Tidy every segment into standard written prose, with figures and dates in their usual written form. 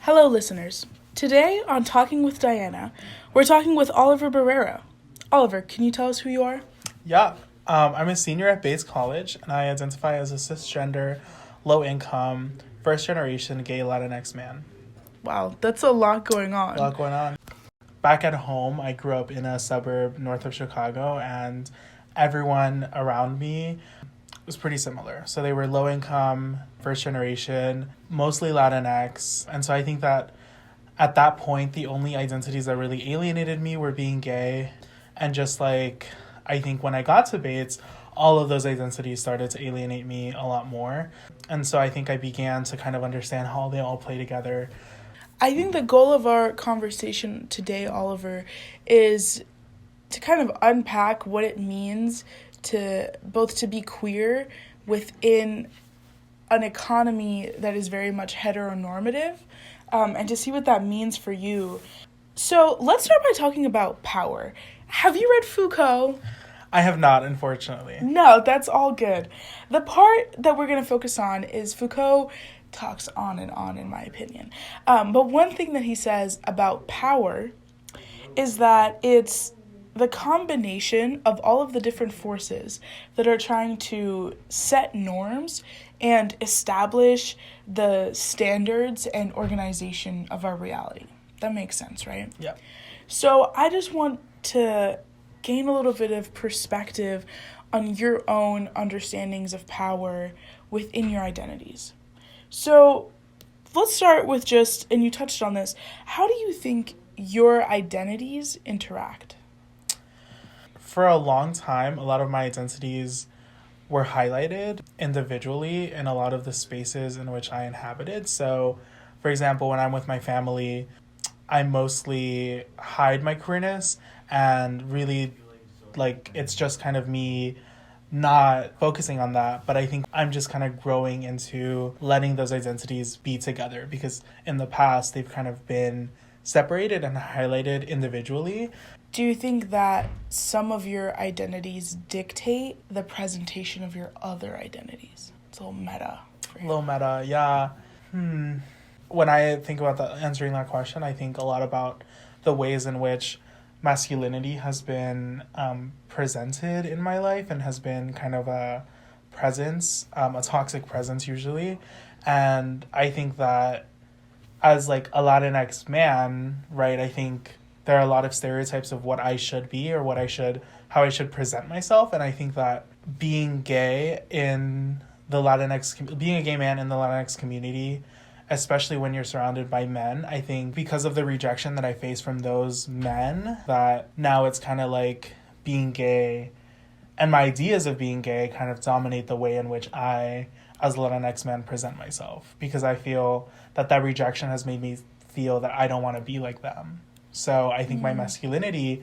Hello, listeners. Today on Talking with Diana, we're talking with Oliver Barrera. Oliver, can you tell us who you are? Yeah, I'm a senior at Bates College, and I identify as a cisgender, low-income, first-generation gay Latinx man. Wow, that's a lot going on. A lot going on. Back at home, I grew up in a suburb north of Chicago, and everyone around me was pretty similar. So they were low-income, first-generation, mostly Latinx, and so I think that at that point, the only identities that really alienated me were being gay, and just like I think when I got to Bates, all of those identities started to alienate me a lot more. And so I think I began to kind of understand how they all play together. I think the goal of our conversation today, Oliver, is to kind of unpack what it means to both to be queer within an economy that is very much heteronormative, and to see what that means for you. So let's start by talking about power. Have you read Foucault? I have not, unfortunately. No, that's all good. The part that we're going to focus on is Foucault talks on and on, in my opinion. But one thing that he says about power is that it's the combination of all of the different forces that are trying to set norms and establish the standards and organization of our reality. That makes sense, right? Yeah. So I just want to gain a little bit of perspective on your own understandings of power within your identities. So let's start with and you touched on this, how do you think your identities interact? For a long time, a lot of my identities were highlighted individually in a lot of the spaces in which I inhabited. So, for example, when I'm with my family, I mostly hide my queerness and really, it's just kind of me not focusing on that. But I think I'm just kind of growing into letting those identities be together, because in the past, they've kind of been separated and highlighted individually. Do you think that some of your identities dictate the presentation of your other identities? It's a little meta. A little meta, yeah. When I think about answering that question, I think a lot about the ways in which masculinity has been presented in my life and has been kind of a presence, a toxic presence usually. And I think that as a Latinx man, right, I think there are a lot of stereotypes of what I should be or how I should present myself. And I think that being a gay man in the Latinx community, especially when you're surrounded by men, I think because of the rejection that I face from those men, that now it's kind of like being gay and my ideas of being gay kind of dominate the way in which I, as a Latinx man, present myself. Because I feel that rejection has made me feel that I don't want to be like them. So I think my masculinity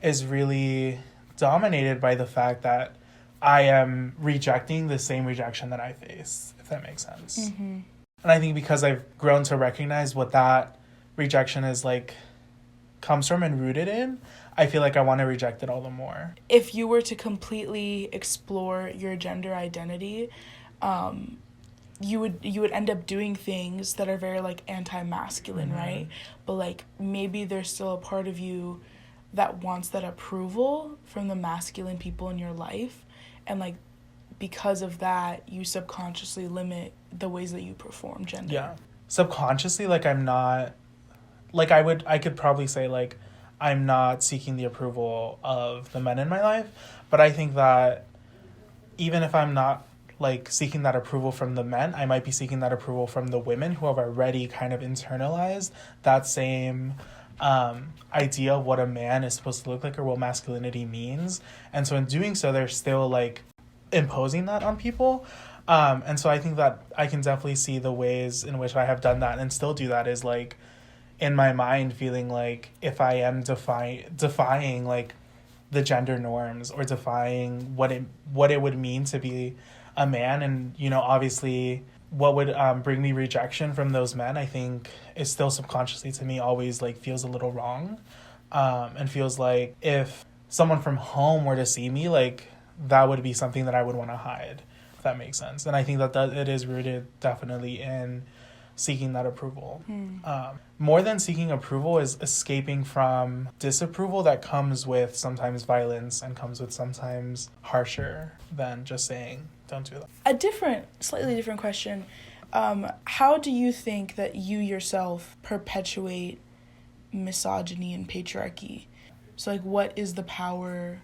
is really dominated by the fact that I am rejecting the same rejection that I face, if that makes sense. Mm-hmm. And I think because I've grown to recognize what that rejection is comes from and rooted in, I feel like I want to reject it all the more. If you were to completely explore your gender identity, you would end up doing things that are very anti-masculine, right? But maybe there's still a part of you that wants that approval from the masculine people in your life, and because of that you subconsciously limit the ways that you perform gender. Yeah. Subconsciously, I'm not I could probably say I'm not seeking the approval of the men in my life, but I think that even if I'm not seeking that approval from the men, I might be seeking that approval from the women who have already kind of internalized that same idea of what a man is supposed to look like or what masculinity means. And so in doing so, they're still imposing that on people. And so I think that I can definitely see the ways in which I have done that and still do that is in my mind feeling if I am defying the gender norms or defying what it would mean to be a man, and obviously what would bring me rejection from those men, I think is still subconsciously to me always feels a little wrong, and feels like if someone from home were to see me, that would be something that I would want to hide, if that makes sense. And I think that it is rooted definitely in seeking that approval. More than seeking approval is escaping from disapproval that comes with sometimes violence and comes with sometimes harsher than just saying, don't do that. Slightly different question. How do you think that you yourself perpetuate misogyny and patriarchy? So, like, what is the power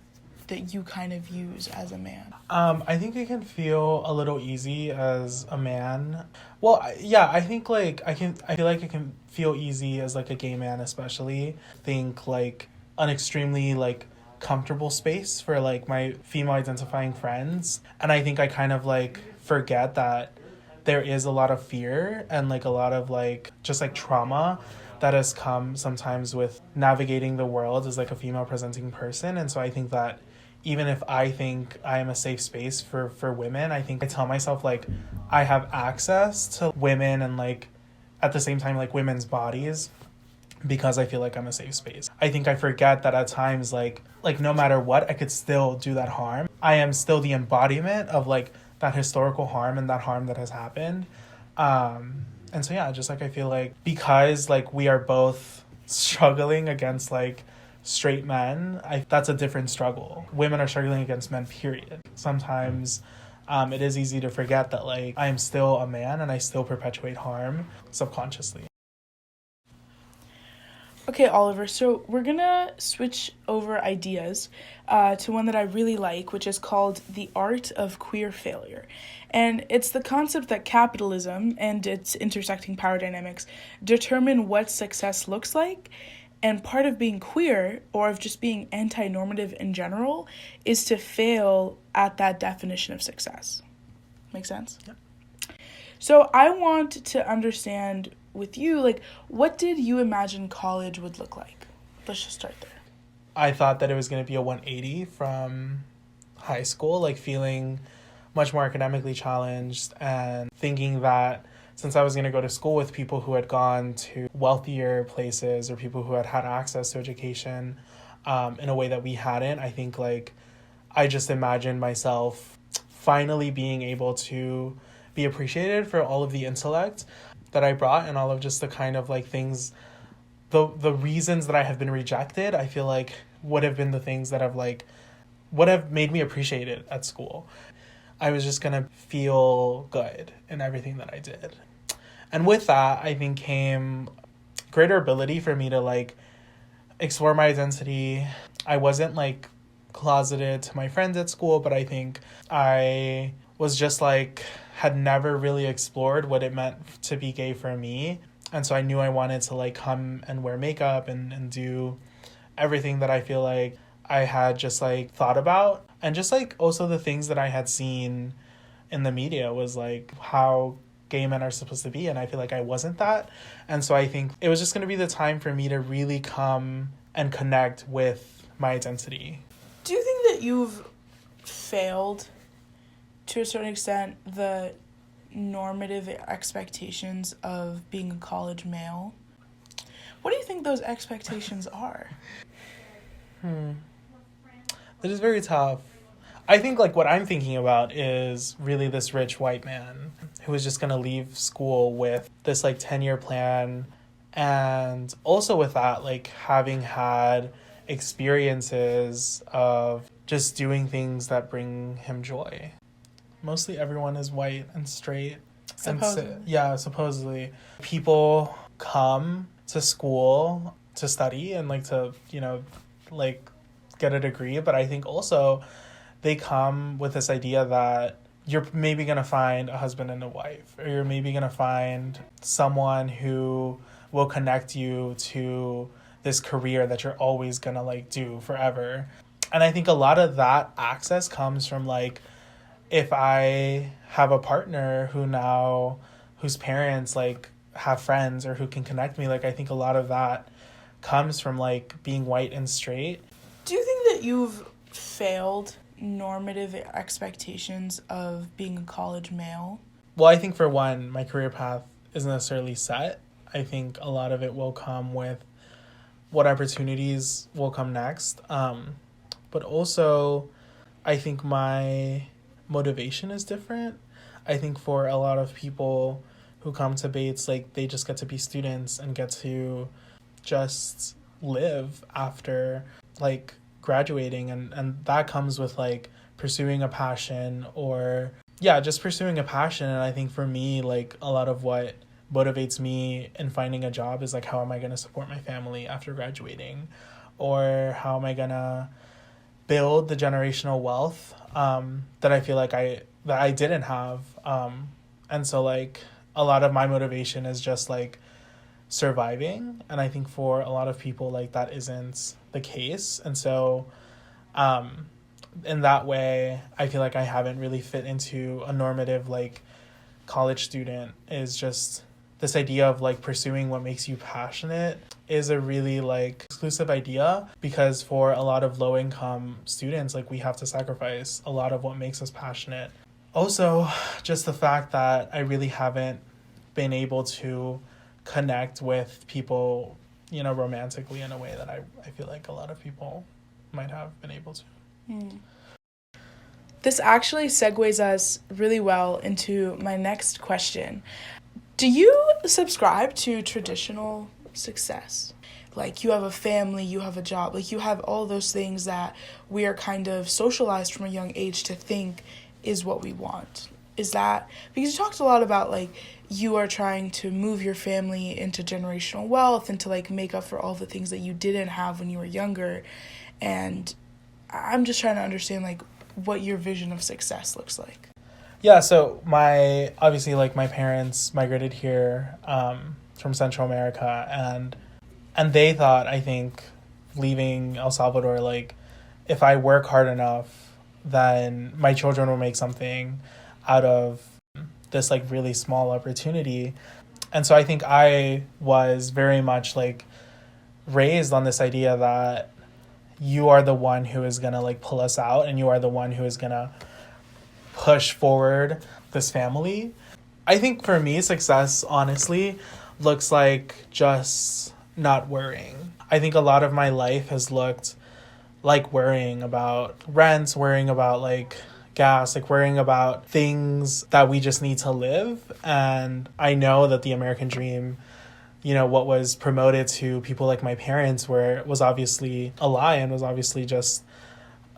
that you kind of use as a man? I think it can feel a little easy as a man. Well, yeah, I think like I feel like it can feel easy as like a gay man, especially. Think like an extremely like comfortable space for like my female identifying friends. And I think I kind of like forget that there is a lot of fear and like a lot of like just like trauma that has come sometimes with navigating the world as like a female presenting person. And so I think that even if I think I am a safe space for women, I think I tell myself like I have access to women and like at the same time like women's bodies because I feel like I'm a safe space. I think I forget that at times like no matter what, I could still do that harm. I am still the embodiment of like that historical harm and that harm that has happened. And so yeah, just like I feel like because like we are both struggling against like straight men, that's a different struggle. Women are struggling against men, period. Sometimes it is easy to forget that like I am still a man and I still perpetuate harm subconsciously. Okay, Oliver, so we're gonna switch over ideas to one that I really like, which is called the art of queer failure. And it's the concept that capitalism and its intersecting power dynamics determine what success looks like. And part of being queer, or of just being anti-normative in general, is to fail at that definition of success. Make sense? Yep. So I want to understand with you, like, what did you imagine college would look like? Let's just start there. I thought that it was going to be a 180 from high school, like feeling much more academically challenged and thinking that since I was going to go to school with people who had gone to wealthier places or people who had had access to education in a way that we hadn't, I think like I just imagined myself finally being able to be appreciated for all of the intellect that I brought and all of just the kind of like things, the reasons that I have been rejected, I feel like would have been the things that have like, would have made me appreciate it at school. I was just going to feel good in everything that I did. And with that, I think came greater ability for me to like explore my identity. I wasn't like closeted to my friends at school, but I think I was just like, had never really explored what it meant to be gay for me. And so I knew I wanted to like come and wear makeup and do everything that I feel like I had just like thought about. And just like also the things that I had seen in the media was like how gay men are supposed to be. And I feel like I wasn't that. And so I think it was just going to be the time for me to really come and connect with my identity. Do you think that you've failed to a certain extent the normative expectations of being a college male? What do you think those expectations are? That is very tough. I think like what I'm thinking about is really this rich white man who is just going to leave school with this like 10-year plan. And also with that, like having had experiences of just doing things that bring him joy. Mostly everyone is white and straight. Supposedly. Supposedly. People come to school to study and like to, you know, like get a degree. But I think also they come with this idea that you're maybe going to find a husband and a wife, or you're maybe going to find someone who will connect you to this career that you're always going to like do forever. And I think a lot of that access comes from like, if I have a partner whose parents like have friends or who can connect me, like I think a lot of that comes from like being white and straight. Do you think that you've failed normative expectations of being a college male? Well, I think for one, my career path isn't necessarily set. I think a lot of it will come with what opportunities will come next. But also, I think my motivation is different. I think for a lot of people who come to Bates, like, they just get to be students and get to just live after, like, graduating, and that comes with, like, pursuing a passion, or yeah, just pursuing a passion. And I think for me, like, a lot of what motivates me in finding a job is, like, how am I going to support my family after graduating, or how am I going to build the generational wealth that I feel like I didn't have. And so, like, a lot of my motivation is just, like, surviving, and I think for a lot of people, like, that isn't the case. And so in that way, I feel like I haven't really fit into a normative, like, college student. Is just this idea of, like, pursuing what makes you passionate is a really, like, exclusive idea, because for a lot of low income students, like, we have to sacrifice a lot of what makes us passionate. Also, just the fact that I really haven't been able to connect with people, you know, romantically in a way that I feel like a lot of people might have been able to. This actually segues us really well into my next question. Do you subscribe to traditional success? Like, you have a family, you have a job, like, you have all those things that we are kind of socialized from a young age to think is what we want. Is that, because you talked a lot about, like, you are trying to move your family into generational wealth and to, like, make up for all the things that you didn't have when you were younger. And I'm just trying to understand, like, what your vision of success looks like. Yeah, so my parents migrated here from Central America, and they thought, I think, leaving El Salvador, like, if I work hard enough, then my children will make something out of this, like, really small opportunity. And so I think I was very much, like, raised on this idea that you are the one who is gonna, like, pull us out, and you are the one who is gonna push forward this family. I think for me, success honestly looks like just not worrying. I think a lot of my life has looked like worrying about rent, worrying about, like, gas, like, worrying about things that we just need to live. And I know that the American dream, you know, what was promoted to people like my parents was obviously a lie, and was obviously just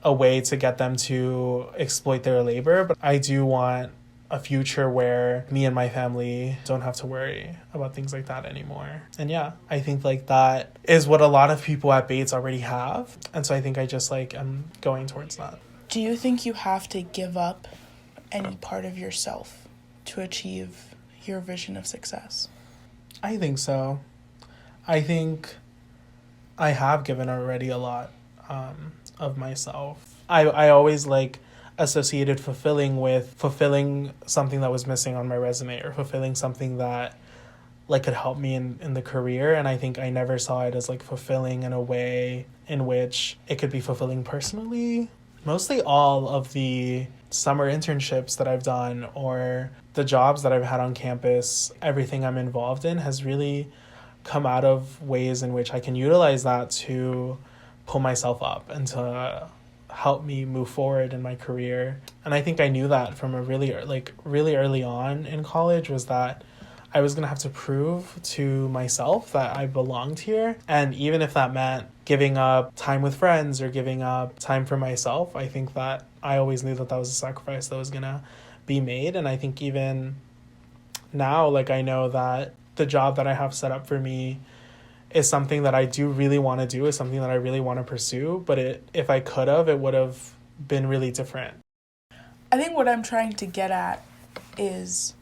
a way to get them to exploit their labor. But I do want a future where me and my family don't have to worry about things like that anymore. And yeah, I think, like, that is what a lot of people at Bates already have. And so I think I just, like, am going towards that. Do you think you have to give up any part of yourself to achieve your vision of success? I think so. I think I have given already a lot of myself. I always, like, associated fulfilling with fulfilling something that was missing on my resume, or fulfilling something that, like, could help me in the career. And I think I never saw it as, like, fulfilling in a way in which it could be fulfilling personally. Mostly all of the summer internships that I've done, or the jobs that I've had on campus, everything I'm involved in has really come out of ways in which I can utilize that to pull myself up and to help me move forward in my career. And I think I knew that from a really early on in college, was that I was going to have to prove to myself that I belonged here. And even if that meant giving up time with friends or giving up time for myself, I think that I always knew that that was a sacrifice that was going to be made. And I think even now, like, I know that the job that I have set up for me is something that I do really want to do, is something that I really want to pursue. But if I could have, it would have been really different. I think what I'm trying to get at is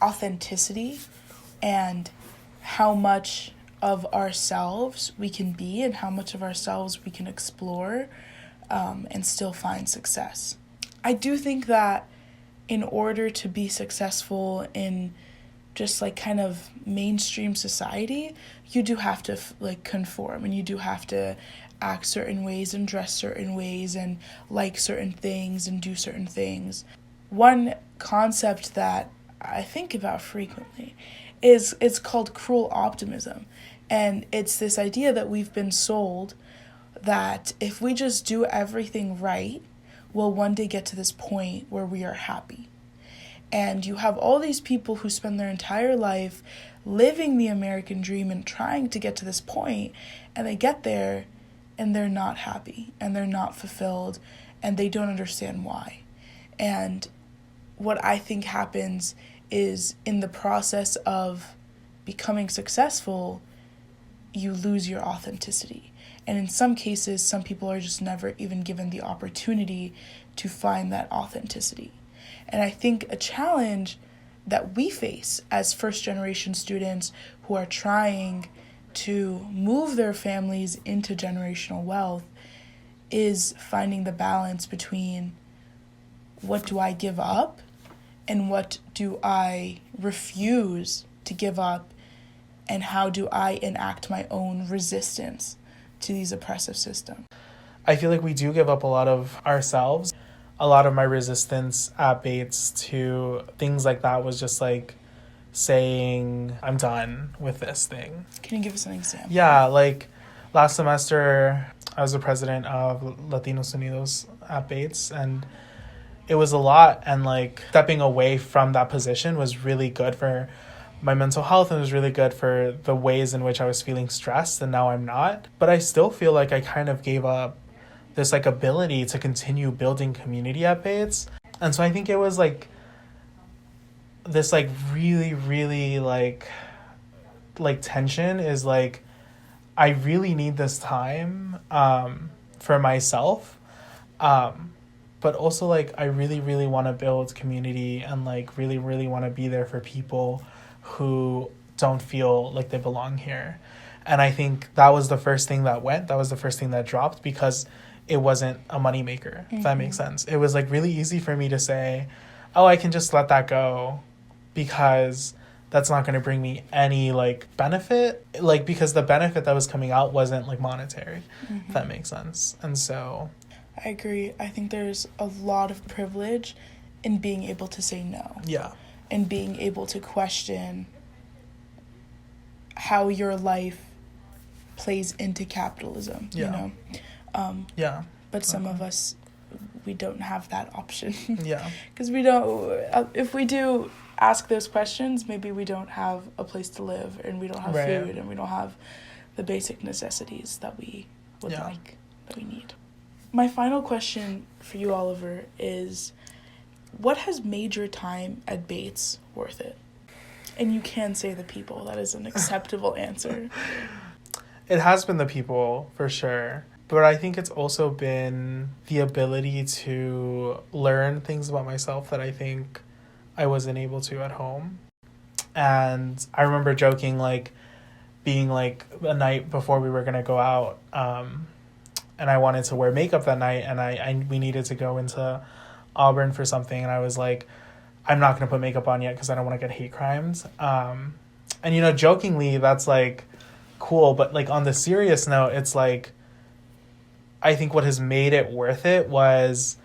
authenticity, and how much of ourselves we can be, and how much of ourselves we can explore and still find success. I do think that in order to be successful in just, like, kind of mainstream society, you do have to, like, conform, and you do have to act certain ways and dress certain ways and like certain things and do certain things. One concept that I think about frequently is, it's called cruel optimism. And it's this idea that we've been sold that if we just do everything right, we'll one day get to this point where we are happy. And you have all these people who spend their entire life living the American dream and trying to get to this point, and they get there and they're not happy and they're not fulfilled and they don't understand why. And what I think happens is in the process of becoming successful, you lose your authenticity. And in some cases, some people are just never even given the opportunity to find that authenticity. And I think a challenge that we face as first-generation students who are trying to move their families into generational wealth is finding the balance between what do I give up and what do I refuse to give up, and how do I enact my own resistance to these oppressive systems. I feel like we do give up a lot of ourselves. A lot of my resistance at Bates to things like that was just like saying, I'm done with this thing. Can you give us an example? Yeah, like last semester, I was the president of Latinos Unidos at Bates, and it was a lot. And like stepping away from that position was really good for my mental health, and it was really good for the ways in which I was feeling stressed, and now I'm not. But I still feel like I kind of gave up this like ability to continue building community at Bates. And so I think it was like this like really, really like tension is like, I really need this time for myself. But also like I really, really want to build community and like really, really want to be there for people who don't feel like they belong here. And I think that was the first thing that went. That was the first thing that dropped, because it wasn't a moneymaker, if that makes sense. It was like really easy for me to say, oh, I can just let that go because that's not going to bring me any like benefit. Like, because the benefit that was coming out wasn't like monetary, if that makes sense. And so I agree. I think there's a lot of privilege in being able to say no. Yeah. And being able to question how your life plays into capitalism, Yeah. you know? Yeah. But some of us, we don't have that option. Yeah. Because we don't, if we do ask those questions, maybe we don't have a place to live, and we don't have food, and we don't have the basic necessities that we would like, that we need. My final question for you, Oliver, is what has made your time at Bates worth it? And you can say the people. That is an acceptable answer. It has been the people, for sure. But I think it's also been the ability to learn things about myself that I think I wasn't able to at home. And I remember joking, like, being, like, a night before we were going to go out, and I wanted to wear makeup that night, and we needed to go into Auburn for something, and I was like, I'm not going to put makeup on yet because I don't want to get hate crimes. And, you know, jokingly, that's, like, cool. But, like, on the serious note, it's, like, I think what has made it worth it was,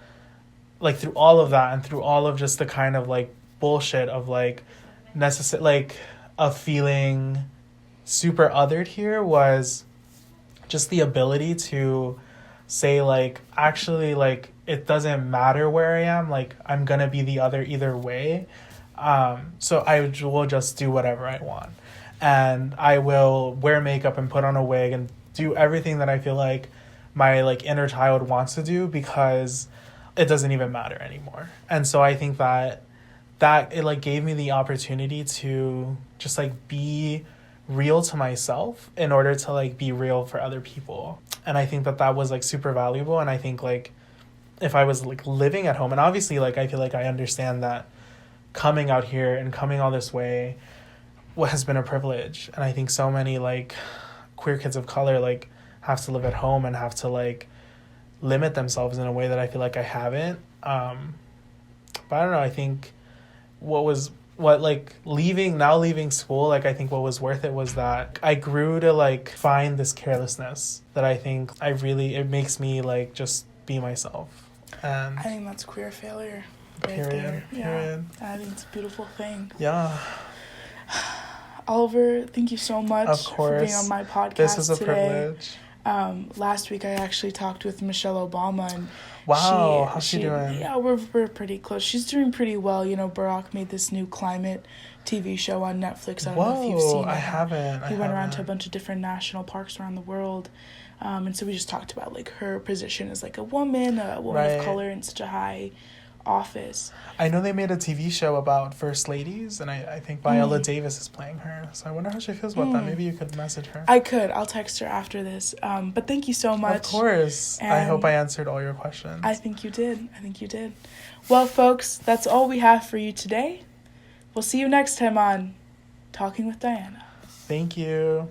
like, through all of that and through all of just the kind of, like, bullshit of, like, of feeling super othered here was just the ability to say, like, actually, like, it doesn't matter where I am, like, I'm gonna be the other either way. So I will just do whatever I want. And I will wear makeup and put on a wig and do everything that I feel like my, like, inner child wants to do, because it doesn't even matter anymore. And so I think that it, like, gave me the opportunity to just, like, be real to myself in order to, like, be real for other people. And I think that was, like, super valuable. And I think, like, if I was, like, living at home, and obviously, like, I feel like I understand that coming out here and coming all this way has been a privilege. And I think so many, like, queer kids of color, like, have to live at home and have to, like, limit themselves in a way that I feel like I haven't. But I don't know, I think leaving school, like, I think what was worth it was that I grew to, like, find this carelessness that I think it makes me, like, just be myself. And I think that's queer failure. Period. There. Period. Yeah, I think it's a beautiful thing. Yeah. Oliver, thank you so much Of course. for being on my podcast This is a today. privilege. Last week I actually talked with Michelle Obama, and wow, how's she doing? Yeah, we're pretty close. She's doing pretty well. You know, Barack made this new climate TV show on Netflix. I don't know if you've seen it. I haven't. He went around to a bunch of different national parks around the world. And so we just talked about, like, her position as, like, a woman of color in such a high office. I know they made a TV show about first ladies, and I think Viola Davis is playing her. So I wonder how she feels about that. Maybe you could message her. I could. I'll text her after this. But thank you so much. Of course. And I hope I answered all your questions. I think you did. Well, folks, that's all we have for you today. We'll see you next time on Talking with Diana. Thank you.